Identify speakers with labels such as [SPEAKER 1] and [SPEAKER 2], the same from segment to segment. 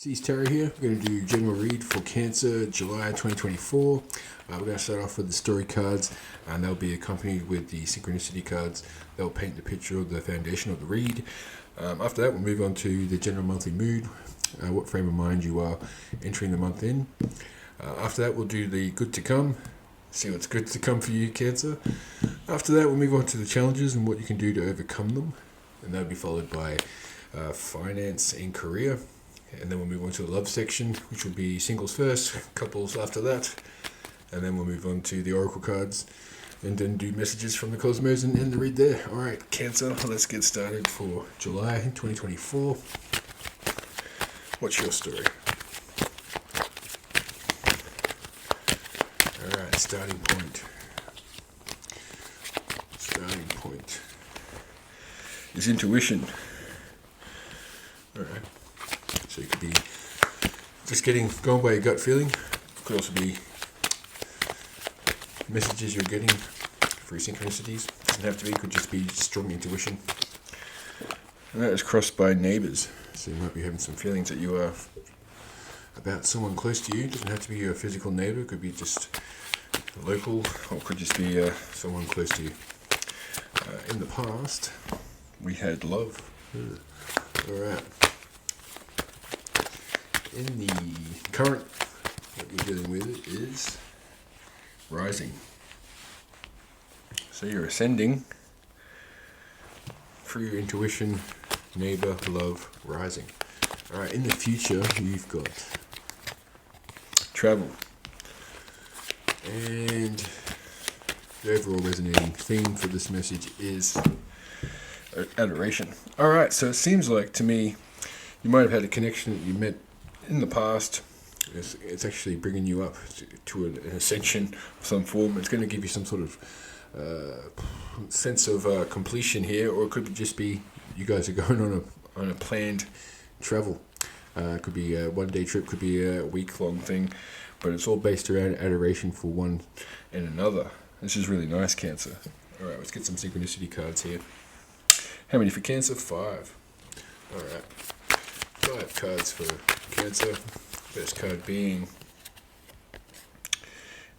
[SPEAKER 1] C's Terry here. We're going to do general read for Cancer, July 2024. We're going to start off with the story cards, and they'll be accompanied with the Synchronicity cards. They'll paint the picture of the foundation of the read. After that, we'll move on to the general monthly mood, what frame of mind you are entering the month in. After that, we'll do the good to come, see what's good to come for you, Cancer. After that, we'll move on to the challenges and what you can do to overcome them, and that'll be followed by finance and career. And then we'll move on to the love section, which will be singles first, couples after that. And then we'll move on to the oracle cards and then do messages from the cosmos and end the read there. Alright, Cancer, let's get started for July 2024. What's your story? Alright, starting point. Starting point is intuition. Alright. So it could be just going by your gut feeling. It could also be messages you're getting through synchronicities. It doesn't have to be, it could just be strong intuition. And that is crossed by neighbours. So you might be having some feelings that you are about someone close to you. It doesn't have to be your physical neighbour, it could be just local, or it could just be someone close to you. In the past, we had love. Alright. In the current, what you're dealing with is rising. So you're ascending through your intuition, neighbor, love, rising. Alright, in the future, you've got travel. And the overall resonating theme for this message is adoration. Alright, so it seems like to me, you might have had a connection that you met in the past. It's actually bringing you up to an ascension of some form. It's going to give you some sort of sense of completion here, or it could just be you guys are going on a planned travel. It could be a one-day trip, could be a week-long thing, but it's all based around adoration for one and another. This is really nice, Cancer. All right, let's get some synchronicity cards here. How many for Cancer? 5. All right. 5 cards for Cancer. First card being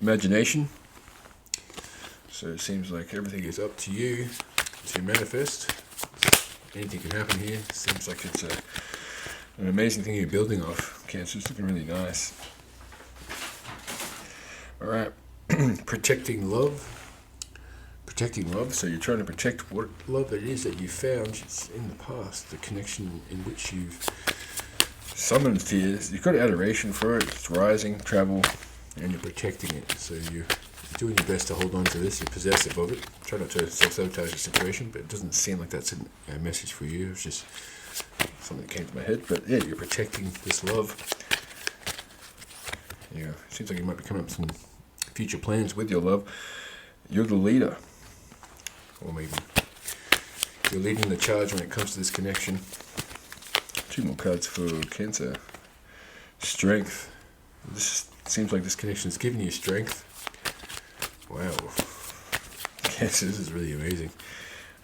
[SPEAKER 1] imagination. So it seems like everything is up to you to manifest. Anything can happen here. Seems like it's an amazing thing you're building off. Cancer, it's looking really nice. Alright. Protecting love. Protecting love, so you're trying to protect what love it is that you found in the past, the connection in which you've summoned to you. You've got adoration for it, it's rising, travel, and you're protecting it. So you're doing your best to hold on to this, you're possessive of it. Try not to self-sabotage the situation, but it doesn't seem like that's a message for you. It's just something that came to my head. But yeah, you're protecting this love. Yeah, it seems like you might be coming up with some future plans with your love. You're the leader. Or maybe you're leading the charge when it comes to this connection. 2 more cards for Cancer. Strength. This seems like this connection is giving you strength. Wow. Cancer, this is really amazing.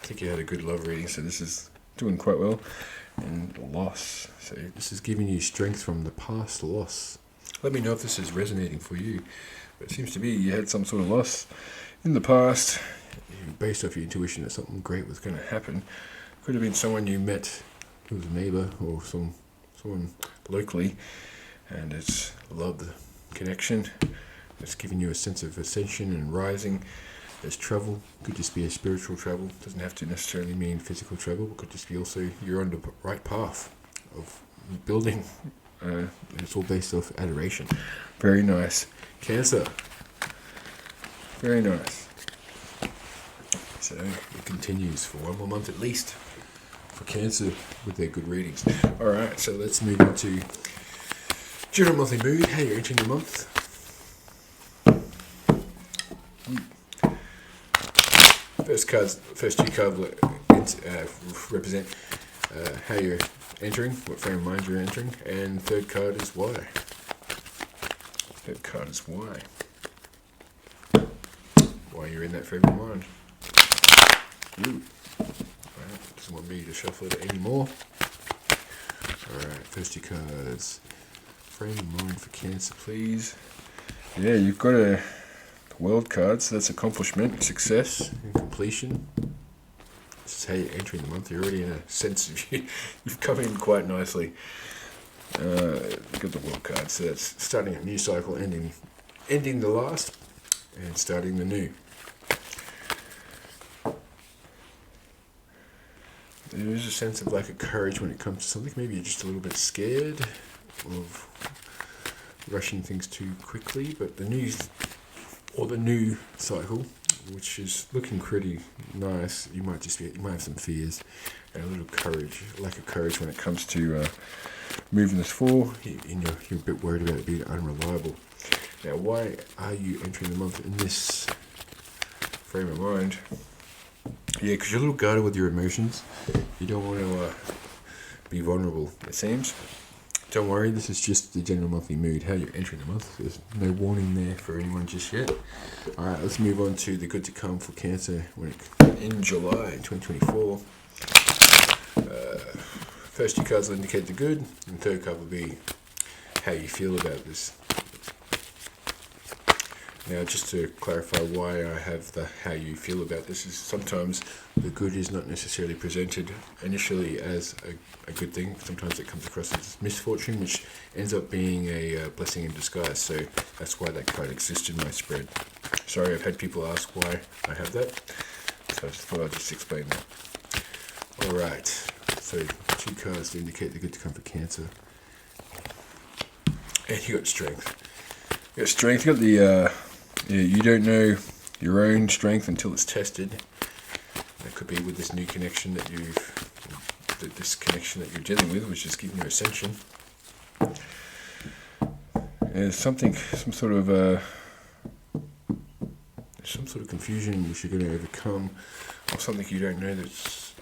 [SPEAKER 1] I think you had a good love reading, so this is doing quite well. And loss. So this is giving you strength from the past loss. Let me know if this is resonating for you. But it seems to be you had some sort of loss in the past. Based off your intuition that something great was going to happen. Could have been someone you met who was a neighbour or someone locally, and it's loved the connection. It's giving you a sense of ascension and rising. There's travel. Could just be a spiritual travel. Doesn't have to necessarily mean physical travel. It could just be also you're on the right path of building. And it's all based off adoration. Very nice. Cancer. Very nice. So it continues for 1 more month at least for Cancer with their good readings. Alright, so let's move on to general monthly mood, how you're entering the month. First 2 cards represent how you're entering, what frame of mind you're entering, and third card is why. Third card is why. Why you're in that frame of mind. Ooh. Doesn't want me to shuffle it anymore. Alright, first two cards. Frame of mind for Cancer, please. Yeah, you've got a world card, so that's accomplishment, success, and completion. This is how you're entering the month. You're already in a sense of you've come in quite nicely. Got the world card, so that's starting a new cycle, ending the last, and starting the new. There is a sense of lack of courage when it comes to something. Maybe you're just a little bit scared of rushing things too quickly, but the new cycle, which is looking pretty nice, you might have some fears and a little lack of courage when it comes to moving this forward. You're a bit worried about it being unreliable. Now, why are you entering the month in this frame of mind? Yeah, because you're a little guarded with your emotions. You don't want to be vulnerable, it seems. Don't worry, this is just the general monthly mood, how you're entering the month. There's no warning there for anyone just yet. Alright, let's move on to the good to come for Cancer in July 2024. First two cards will indicate the good, and the third card will be how you feel about this. Now, just to clarify why I have the how you feel about this, is sometimes the good is not necessarily presented initially as a good thing. Sometimes it comes across as misfortune, which ends up being a blessing in disguise. So that's why that card exists in my spread. Sorry, I've had people ask why I have that, so I just thought I'd just explain that. Alright, so two cards to indicate the good to come for Cancer. And you got strength. You got strength, you got the you don't know your own strength until it's tested. That could be with this new connection that you're dealing with, which is giving you ascension. There's some sort of confusion which you're going to overcome, or something you don't know that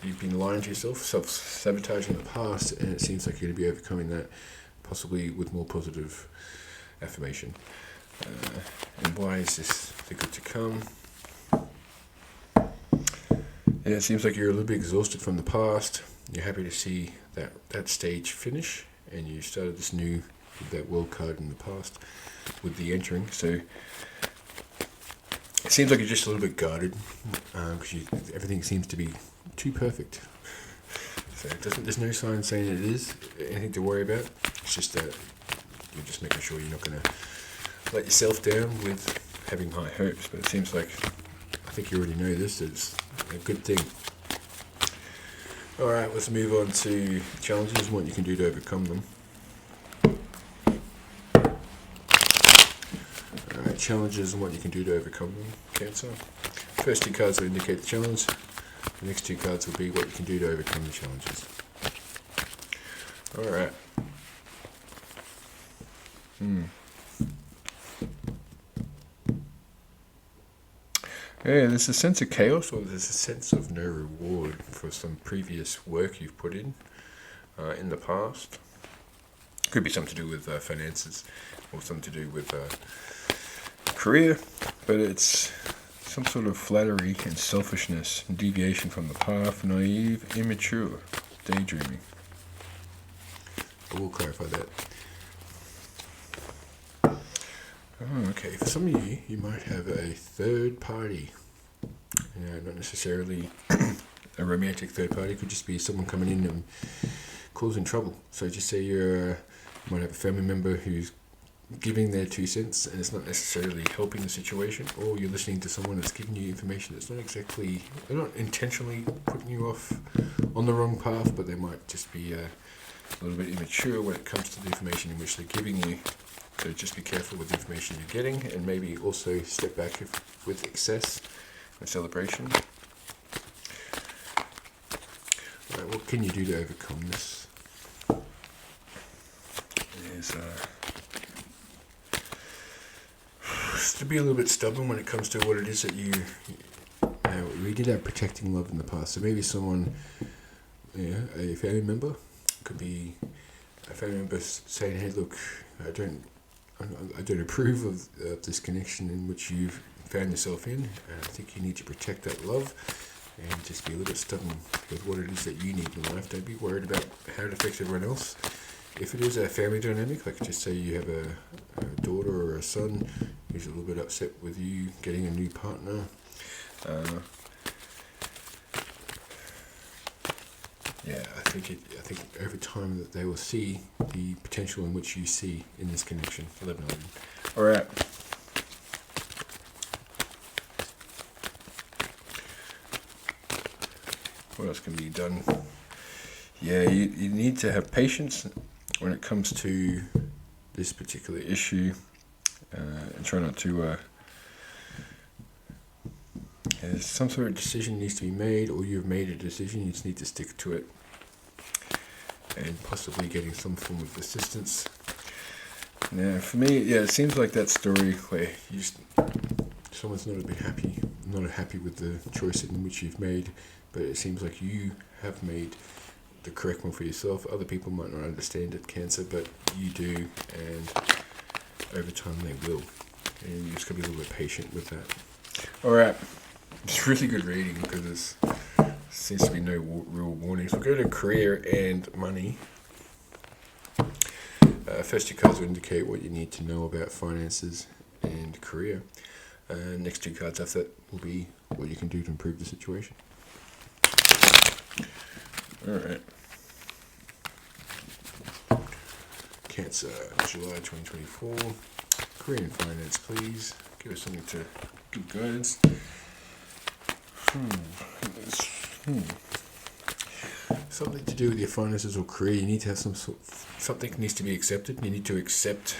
[SPEAKER 1] you've been lying to yourself, self-sabotaging in the past, and it seems like you're going to be overcoming that, possibly with more positive affirmation. And why is this the good to come? Yeah, it seems like you're a little bit exhausted from the past. You're happy to see that stage finish, and you started this new with that world card in the past with the entering. So it seems like you're just a little bit guarded because everything seems to be too perfect. So there's no sign saying it is anything to worry about. It's just that you're just making sure you're not going to let yourself down with having high hopes. But it seems like, I think you already know this, it's a good thing. Alright, let's move on to challenges and what you can do to overcome them. Alright, challenges and what you can do to overcome them, Cancer. First two cards will indicate the challenge. The next two cards will be what you can do to overcome the challenges. Alright. Yeah, there's a sense of chaos, or there's a sense of no reward for some previous work you've put in the past. Could be something to do with finances, or something to do with career, but it's some sort of flattery and selfishness, and deviation from the path, naive, immature, daydreaming. I will clarify that. Oh, okay, for some of you might have a third party. Not necessarily a romantic third party. It could just be someone coming in and causing trouble. So just say you might have a family member who's giving their 2 cents, and it's not necessarily helping the situation, or you're listening to someone that's giving you information that's they're not intentionally putting you off on the wrong path, but they might just be a little bit immature when it comes to the information in which they're giving you. So just be careful with the information you're getting, and maybe also step back with excess and celebration. Alright, what can you do to overcome this? There's to be a little bit stubborn when it comes to what it is that we did have protecting love in the past. So maybe someone, a family member, could be a family member saying, "Hey, look, I don't approve of this connection in which you've found yourself in. I think you need to protect that love. and just be a little bit stubborn with what it is that you need in life. Don't be worried about how it affects everyone else. If it is a family dynamic, like just say you have a daughter or a son who's a little bit upset with you getting a new partner, I think over time that they will see the potential in which you see in this connection. 11. All right. What else can be done? Yeah, you need to have patience when it comes to this particular issue, and try not to. Some sort of decision needs to be made, or you've made a decision. You just need to stick to it, and possibly getting some form of assistance. Now, for me, it seems like that story where someone's not happy with the choice in which you've made, but it seems like you have made the correct one for yourself. Other people might not understand it, Cancer, but you do, and over time they will. And you just got to be a little bit patient with that. Alright, it's really good reading because there seems to be no real warnings. We'll go to career and money. First two cards will indicate what you need to know about finances and career. Next two cards after that will be what you can do to improve the situation. Alright. Cancer, July 2024. Career and finance, please. Give us something to give guidance. Something to do with your finances or career. You need to have something needs to be accepted. You need to accept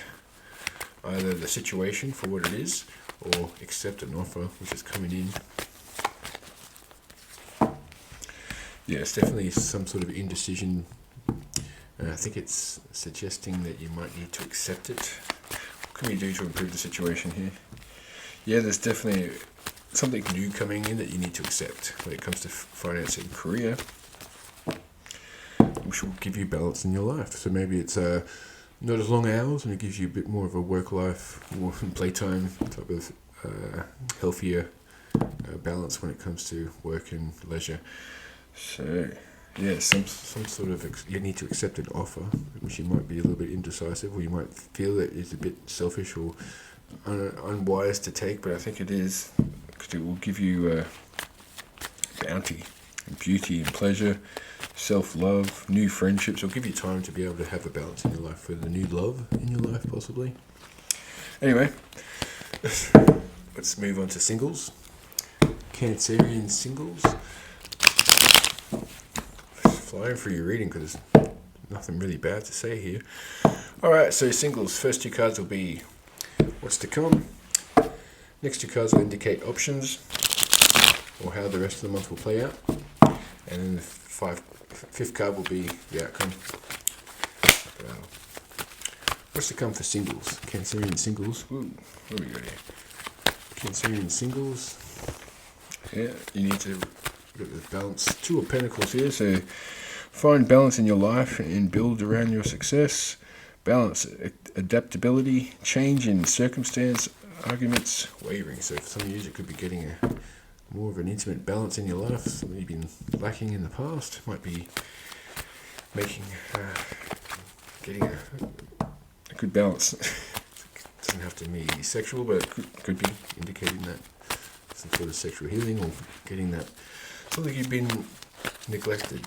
[SPEAKER 1] either the situation for what it is, or accept an offer which is coming in. Yeah, it's definitely some sort of indecision. I think it's suggesting that you might need to accept it. What can we do to improve the situation here? Yeah, there's definitely something new coming in that you need to accept when it comes to finance and career, which will give you balance in your life. So maybe it's not as long hours, and it gives you a bit more of a work-life, more playtime type of healthier balance when it comes to work and leisure. So, yeah, some sort of you need to accept an offer, which you might be a little bit indecisive, or you might feel that it's a bit selfish or unwise to take, but I think it is, because it will give you bounty, and beauty, and pleasure, self-love, new friendships. It'll give you time to be able to have a balance in your life, with a new love in your life, possibly. Anyway, let's move on to singles. Cancerian singles. Flying through your reading because there's nothing really bad to say here. Alright, so singles. First two cards will be what's to come. Next two cards will indicate options, or how the rest of the month will play out. And then the fifth card will be the outcome. What's to come for singles? Cancerian singles. Ooh, what do we got here? Cancerian singles. Yeah, you need to get the balance. Two of Pentacles here, so find balance in your life and build around your success. Balance, adaptability, change in circumstance, arguments, wavering. So for some of you, it could be getting more of an intimate balance in your life. Something you've been lacking in the past. Might be getting a good balance. Doesn't have to be sexual, but it could be indicating that some sort of sexual healing, or getting that something you've been neglected,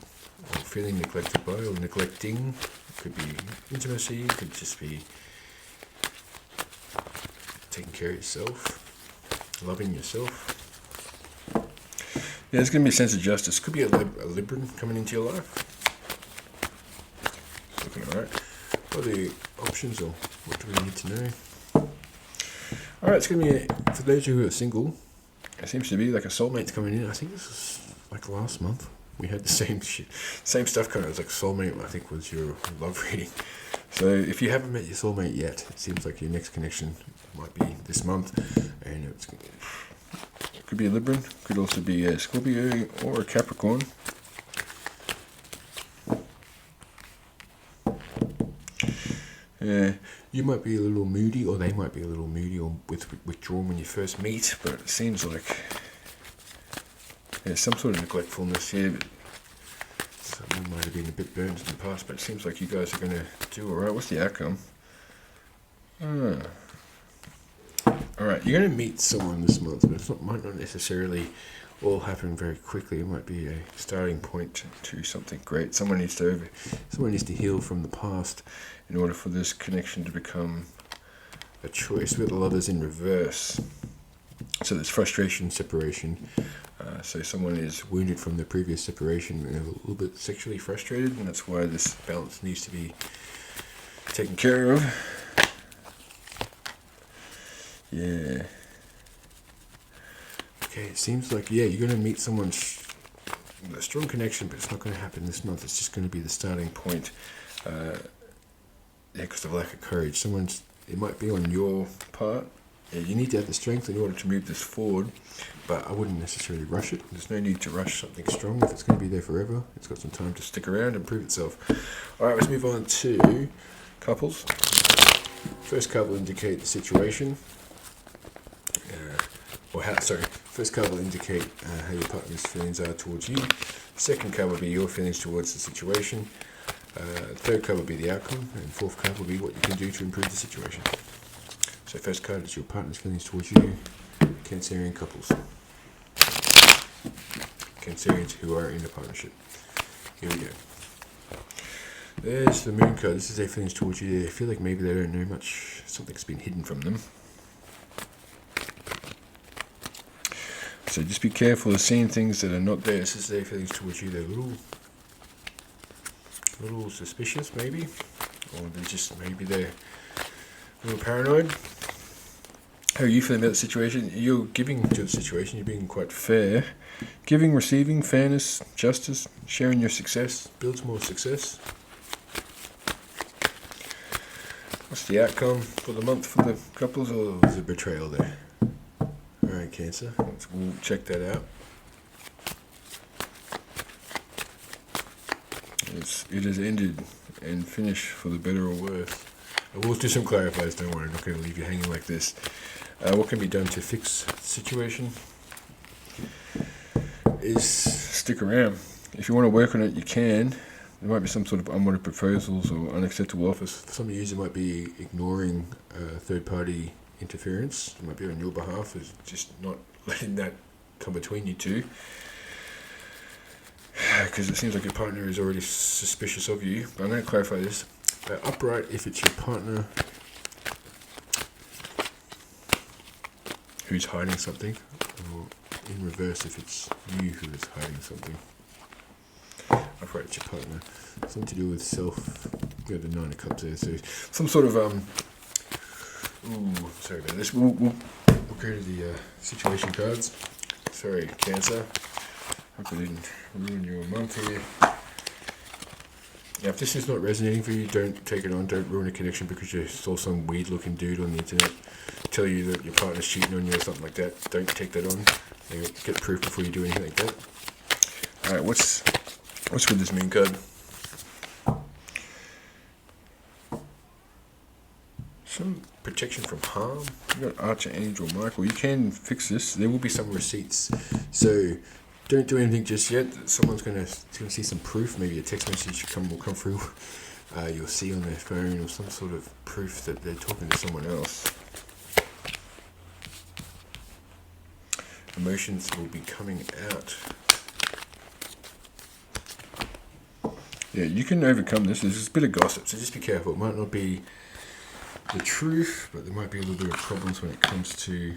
[SPEAKER 1] or feeling neglected by, or neglecting. It could be intimacy, it could just be taking care of yourself, loving yourself. Yeah, there's going to be a sense of justice. Could be a Libran coming into your life. It's looking alright. What are the options, or what do we need to know? Alright, it's going to be, for those of you who are single, it seems to be like a soulmate coming in. I think this was like last month. We had the same stuff coming. It was like soulmate, I think, was your love reading. So if you haven't met your soulmate yet, it seems like your next connection might be this month. And it could be a Libran, could also be a Scorpio or a Capricorn. You might be a little moody, or they might be a little moody or withdrawn when you first meet, but it seems like There's some sort of neglectfulness here. But someone might have been a bit burned in the past, but it seems like you guys are going to do alright. What's the outcome? Alright, you're going to meet someone this month, but it might not necessarily all happen very quickly. It might be a starting point to something great. Someone needs to heal from the past in order for this connection to become a choice. With a lot is in reverse. So there's frustration, separation. So someone is wounded from the previous separation and a little bit sexually frustrated, and that's why this balance needs to be taken care of. Yeah. Okay, it seems like, you're going to meet someone with a strong connection, but it's not going to happen this month. It's just going to be the starting point. Because of lack of courage. It might be on your part. You need to have the strength in order to move this forward, but I wouldn't necessarily rush it. There's no need to rush something strong if it's going to be there forever. It's got some time to stick around and prove itself. Alright, let's move on to couples. First card will indicate the situation. First card will indicate how your partner's feelings are towards you. Second card will be your feelings towards the situation. Third card will be the outcome, and fourth card will be what you can do to improve the situation. So first card is your partner's feelings towards you, Cancerian couples. Cancerians who are in a partnership. Here we go. There's the moon card. This is their feelings towards you. They feel like maybe they don't know much. Something's been hidden from them. So just be careful of seeing things that are not there. This is their feelings towards you. They're a little suspicious maybe. Or they're a little paranoid. How are you feeling about the situation? You're giving to the situation, you're being quite fair. Giving, receiving, fairness, justice, sharing your success, builds more success. What's the outcome for the month for the couples? Or there's a betrayal there. Alright, Cancer, we'll check that out. It has ended and finished for the better or worse. I will do some clarifiers, don't worry, I'm not going to leave you hanging like this. What can be done to fix the situation is stick around. If you want to work on it, you can. There might be some sort of unwanted proposals or unacceptable offers. For some of you, it might be ignoring third-party interference. It might be on your behalf, is just not letting that come between you two. Because it seems like your partner is already suspicious of you. But I'm going to clarify this. Upright if it's your partner who's hiding something, or in reverse if it's you who is hiding something. Upright it's your partner. Something to do with self. You got the 9 of Cups there, so some sort of sorry about this. We'll go to the situation cards. Sorry, Cancer. Hope I didn't ruin your month here. Yeah, if this is not resonating for you, don't take it on. Don't ruin a connection because you saw some weird looking dude on the internet tell you that your partner's cheating on you or something like that. Don't take that on. Get proof before you do anything like that. Alright, what's with this moon card? Some protection from harm. You got Archangel Michael. You can fix this. There will be some receipts. So don't do anything just yet. Someone's going to see some proof. Maybe a text message will come through. You'll see on their phone or some sort of proof that they're talking to someone else. Emotions will be coming out. Yeah, you can overcome this. There's just a bit of gossip, so just be careful. It might not be the truth, but there might be a little bit of problems when it comes to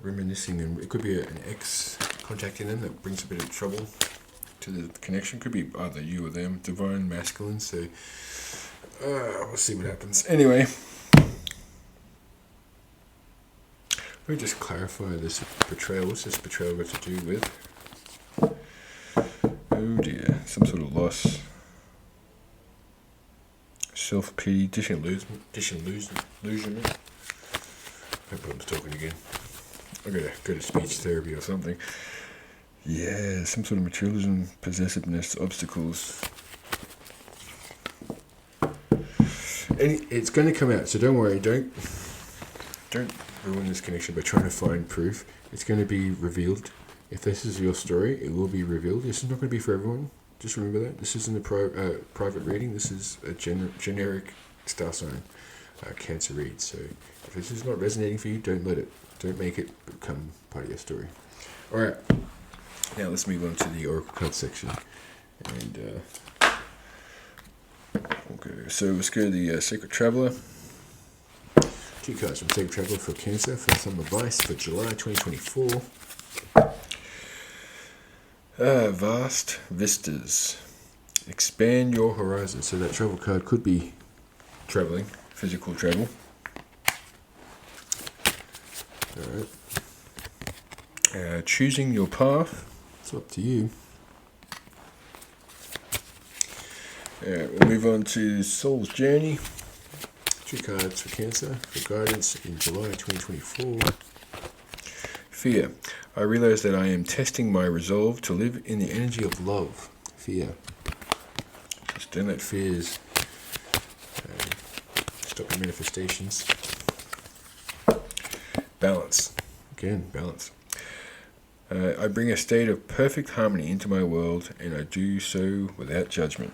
[SPEAKER 1] reminiscing, and it could be an ex contacting them that brings a bit of trouble to the connection. Could be either you or them, divine masculine. So we'll see what happens. Anyway, let me just clarify this betrayal. What's this betrayal got to do with? Oh dear, some sort of loss, self-pity, disillusionment. Hope I'm talking again. I gotta go to speech therapy or something. Yeah, some sort of materialism, possessiveness, obstacles. And it's going to come out, so don't worry. Don't ruin this connection by trying to find proof. It's going to be revealed. If this is your story, it will be revealed. This is not going to be for everyone. Just remember that. This isn't a private reading. This is a generic star sign Cancer read. So if this is not resonating for you, don't make it become part of your story. All right. Now let's move on to the oracle card section. And so let's go to the Sacred Traveler. 2 cards from Sacred Traveler for Cancer for some advice for July 2024. Vast vistas. Expand your horizon. So that travel card could be traveling, physical travel. Alright. Choosing your path. It's up to you. We'll move on to Soul's Journey. 2 cards for Cancer for guidance in July 2024. Fear. I realize that I am testing my resolve to live in the energy of love. Fear. Just don't let fears stop your manifestations. Balance. Again, balance. I bring a state of perfect harmony into my world, and I do so without judgment.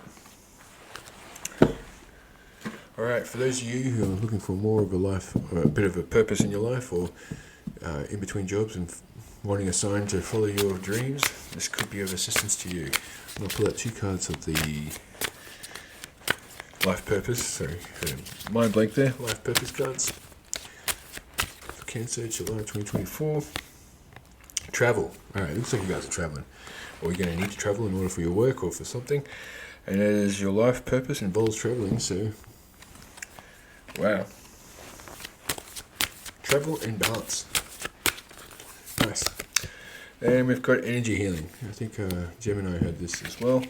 [SPEAKER 1] Alright, for those of you who are looking for more of a life, or a bit of a purpose in your life, or in between jobs and wanting a sign to follow your dreams, this could be of assistance to you. I'm going to pull out 2 cards of the life purpose, sorry, mind blank there, life purpose cards for Cancer, July 2024. Travel. Alright, looks like you guys are traveling. Or you're going to need to travel in order for your work or for something. And that is your life purpose involves traveling, so wow. Travel and balance. Nice. And we've got energy healing. I think Gemini had this as well.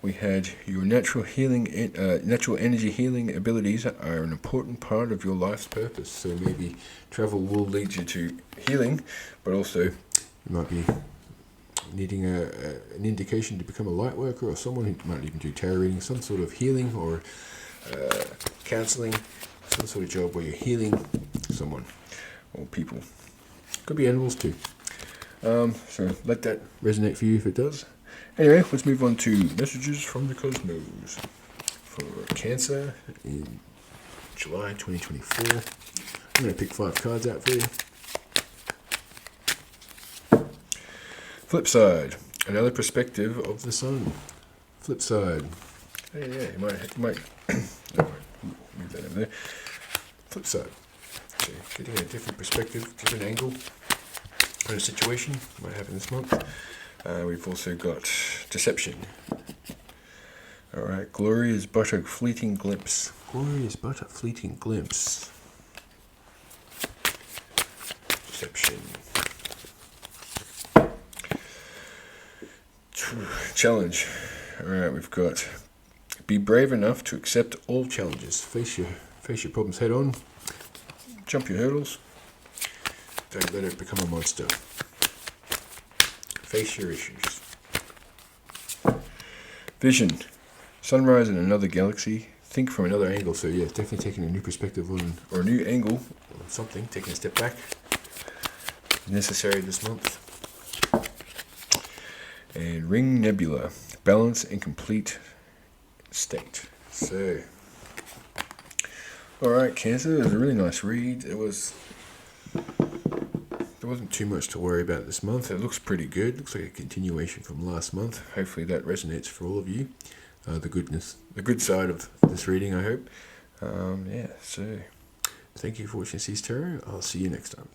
[SPEAKER 1] We had your natural energy healing abilities are an important part of your life's purpose. So maybe travel will lead you to healing, but also you might be needing an indication to become a light worker, or someone who might even do tarot reading, some sort of healing or counseling, some sort of job where you're healing someone or people. Could be animals too. So let that resonate for you if it does. Anyway, let's move on to messages from the cosmos for Cancer in July 2024. I'm going to pick 5 cards out for you. Flip side, another perspective of the sun. Flip side. Hey, yeah, you might move that over there. Flip side. So getting a different perspective, different angle on a situation might happen this month. We've also got deception. Alright, glory is but a fleeting glimpse. Glory is but a fleeting glimpse. Deception. Challenge. Alright, we've got be brave enough to accept all challenges. Face your problems head on. Jump your hurdles. Don't let it become a monster. Face your issues. Vision. Sunrise in another galaxy. Think from another angle. So yeah, definitely taking a new perspective on, or a new angle on something. Taking a step back. Necessary this month. And Ring Nebula. Balance and complete state. So, alright, Cancer, it was a really nice read. There wasn't too much to worry about this month. It looks pretty good. Looks like a continuation from last month. Hopefully that resonates for all of you. The good side of this reading, I hope. Yeah, so thank you for watching C's Tarot. I'll see you next time.